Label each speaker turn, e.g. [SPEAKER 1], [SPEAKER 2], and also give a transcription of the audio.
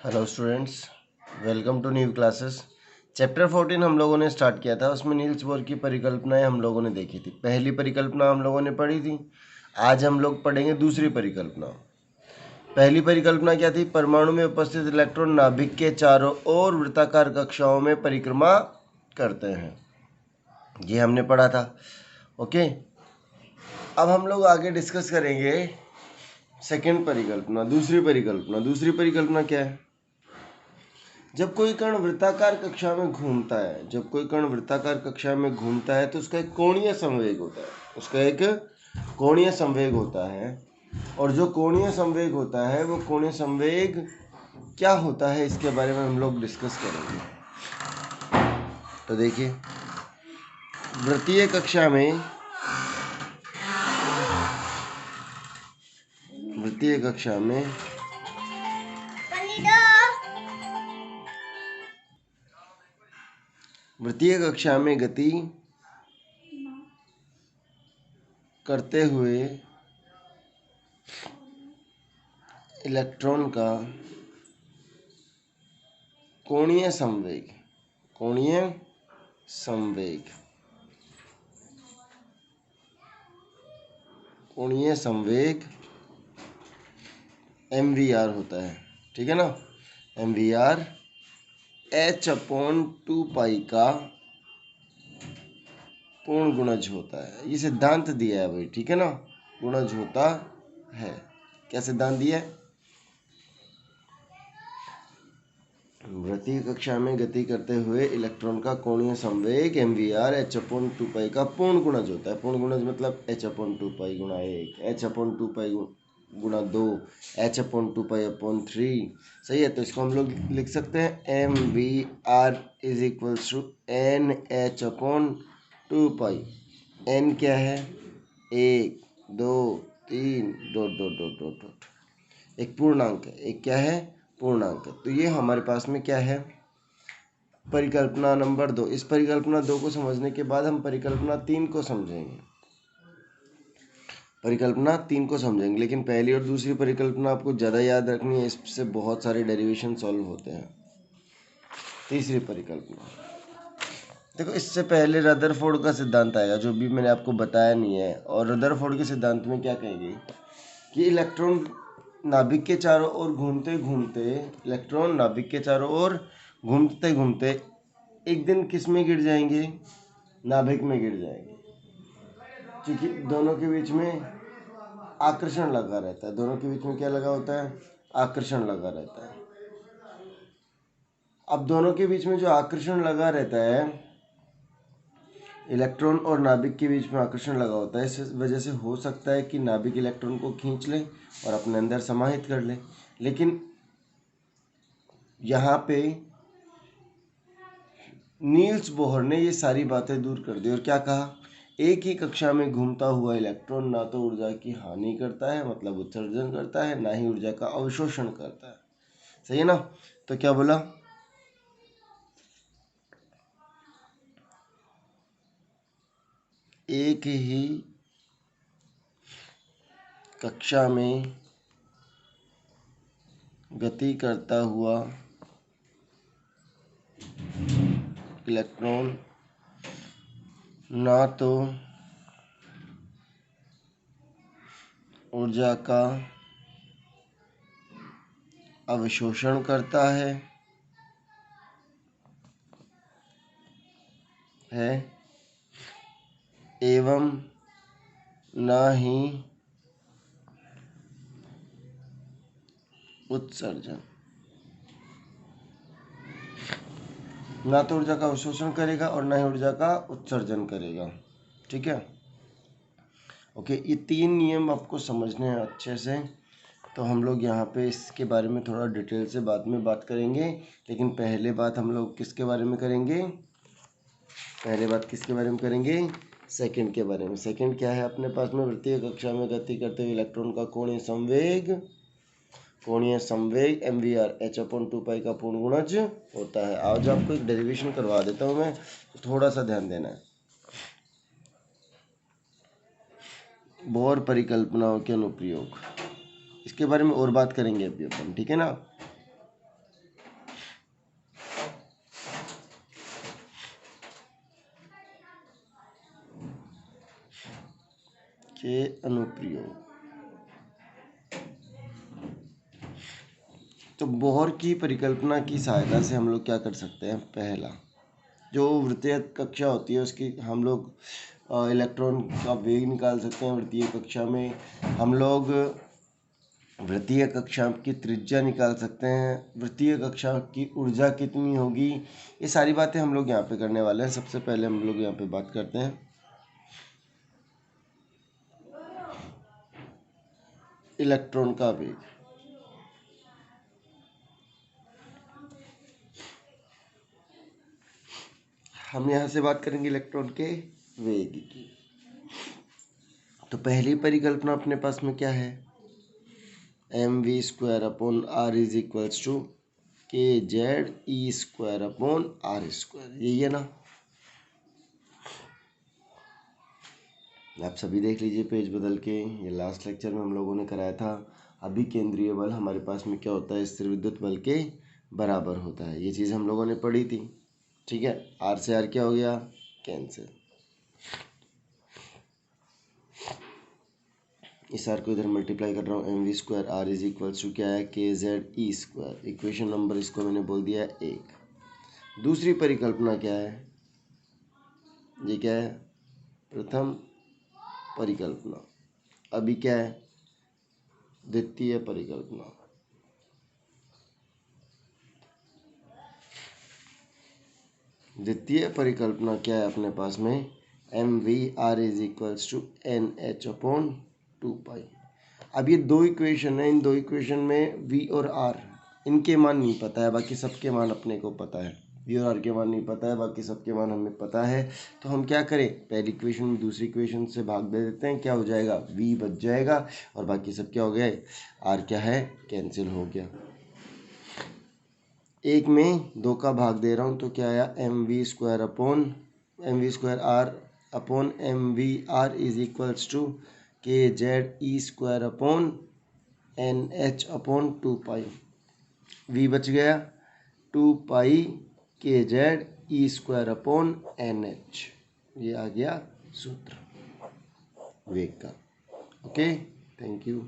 [SPEAKER 1] Hello students, welcome to new classes. Chapter 14 हम लोगों ने स्टार्ट किया था। उसमें नील्स बोर की परिकल्पनाएं हम लोगों ने देखी थी। पहली परिकल्पना हम लोगों ने पढ़ी थी। आज हम लोग पढ़ेंगे दूसरी परिकल्पना। पहली परिकल्पना क्या थी? परमाणु में उपस्थित इलेक्ट्रॉन नाभिक के चारों ओर वृत्ताकार कक्षाओं में परिक्रमा करते हैं। ये हमने पढ़ा था। ओके, अब हम लोग आगे डिस्कस करेंगे सेकेंड परिकल्पना, दूसरी परिकल्पना। दूसरी परिकल्पना क्या है? जब कोई कण वृत्ताकार कक्षा में घूमता है, तो उसका एक कोणीय संवेग होता है। और जो कोणीय संवेग होता है, वो कोणीय संवेग क्या होता है, इसके बारे में हम लोग डिस्कस करेंगे। तो देखिए, वृत्तीय कक्षा में गति करते हुए इलेक्ट्रॉन का कोणीय संवेग MVR होता है। ठीक है ना? MVR h/2π का पूर्ण गुणज होता है। ये सिद्धांत दिया है भाई, ठीक है ना? गुणज होता है। क्या सिद्धांत दिया है? वृत्तीय कक्षा में गति करते हुए इलेक्ट्रॉन का कोणीय संवेग MVR h/2π का पूर्ण गुणज होता है। पूर्ण गुणज मतलब h/2π गुणा 1, h/2π गुणा 2, h/2π/3। सही है? तो इसको हम लोग लिख सकते हैं MVR is equals to NH/2π। n क्या है? 1, 2, 3 ... एक पूर्णांक है। एक क्या है? पूर्णांक है। तो ये हमारे पास में क्या है? परिकल्पना नंबर 2। इस परिकल्पना 2 को समझने के बाद हम परिकल्पना 3 को समझेंगे। लेकिन पहली और दूसरी परिकल्पना आपको ज़्यादा याद रखनी है, इससे बहुत सारे डेरिवेशन सॉल्व होते हैं। तीसरी परिकल्पना देखो, इससे पहले रदरफोर्ड का सिद्धांत आएगा, जो भी मैंने आपको बताया नहीं है। और रदरफोर्ड के सिद्धांत में क्या कहेंगे कि इलेक्ट्रॉन नाभिक के चारों ओर घूमते घूमते एक दिन किस में गिर जाएंगे? नाभिक में गिर जाएंगे, क्योंकि दोनों के बीच में आकर्षण लगा रहता है। दोनों के बीच में क्या लगा होता है? आकर्षण लगा रहता है। अब दोनों के बीच में जो आकर्षण लगा रहता है, इलेक्ट्रॉन और नाभिक के बीच में आकर्षण लगा होता है, इस वजह से हो सकता है कि नाभिक इलेक्ट्रॉन को खींच ले और अपने अंदर समाहित कर ले। लेकिन यहाँ पे नील्स बोहर ने ये सारी बातें दूर कर दी और क्या कहा? एक ही कक्षा में घूमता हुआ इलेक्ट्रॉन ना तो ऊर्जा की हानि करता है, मतलब उत्सर्जन करता है, ना ही ऊर्जा का अवशोषण करता है। सही है ना? तो क्या बोला? एक ही कक्षा में गति करता हुआ इलेक्ट्रॉन ना तो ऊर्जा का अवशोषण करता है एवं ना ही उत्सर्जन। ना तो ऊर्जा का अवशोषण करेगा और ना ही ऊर्जा का उत्सर्जन करेगा। ठीक है? ओके, ये 3 नियम आपको समझने हैं अच्छे से। तो हम लोग यहाँ पे इसके बारे में थोड़ा डिटेल से बाद में बात करेंगे, लेकिन पहले बात हम लोग किसके बारे में करेंगे? सेकंड के बारे में। सेकंड क्या है अपने पास में? वृत्तीय कक्षा में गति करते हुए इलेक्ट्रॉन का कोणीय संवेग MVR h/2π का पूर्ण गुणज होता है। आज आपको एक डेरिवेशन करवा देता हूँ मैं, थोड़ा सा ध्यान देना है। बोर परिकल्पनाओं के अनुप्रयोग, इसके बारे में और बात करेंगे अभी अपन, ठीक है ना? के अनुप्रयोग। तो बोहर की परिकल्पना की सहायता से हम लोग क्या कर सकते हैं, पहला जो वृत्तीय कक्षा होती है उसकी हम लोग इलेक्ट्रॉन का वेग निकाल सकते हैं। वृत्तीय कक्षा में हम लोग वृत्तीय कक्षा की त्रिज्या निकाल सकते हैं। वृत्तीय कक्षा की ऊर्जा कितनी होगी, ये सारी बातें हम लोग यहाँ पे करने वाले हैं। सबसे पहले हम लोग यहाँ पे बात करते हैं इलेक्ट्रॉन का वेग। हम यहाँ से बात करेंगे इलेक्ट्रॉन के वेग की। तो पहली परिकल्पना अपने पास में क्या है, mv² upon r is equals to kz e² upon r², यही है ना। आप सभी देख लीजिए पेज बदल के, ये लास्ट लेक्चर में हम लोगों ने कराया था। अभी केंद्रीय बल हमारे पास में क्या होता है, स्थिर विद्युत बल के बराबर होता है। ये चीज़ हम लोगों ने पढ़ी थी, ठीक है। r से r क्या हो गया, कैंसिल। इस आर को इधर मल्टीप्लाई कर रहा हूँ, mv² r is equals to क्या है, kz e²। इक्वेशन नंबर इसको मैंने बोल दिया है 1। दूसरी परिकल्पना क्या है, ये क्या है, प्रथम परिकल्पना। अभी क्या है, द्वितीय परिकल्पना। द्वितीय परिकल्पना क्या है अपने पास में, mv r is equals to nh upon 2 pi. अब ये दो इक्वेशन है, इन दो इक्वेशन में v और r इनके मान नहीं पता है, बाकी सबके मान अपने को पता है। v और r के मान नहीं पता है, बाकी सबके मान हमें पता है। तो हम क्या करें, पहली इक्वेशन में दूसरी इक्वेशन से भाग दे देते हैं, क्या हो जाएगा, v बच जाएगा और बाकी सब क्या हो गया, r क्या है, कैंसिल हो गया। एक में दो का भाग दे रहा हूँ तो क्या आया, mv² r upon mvr is equals to kz e² upon nh upon 2 pi. v बच गया 2 पाई kz e² अपॉन nh, ये आ गया सूत्र वेग का। Okay, thank you.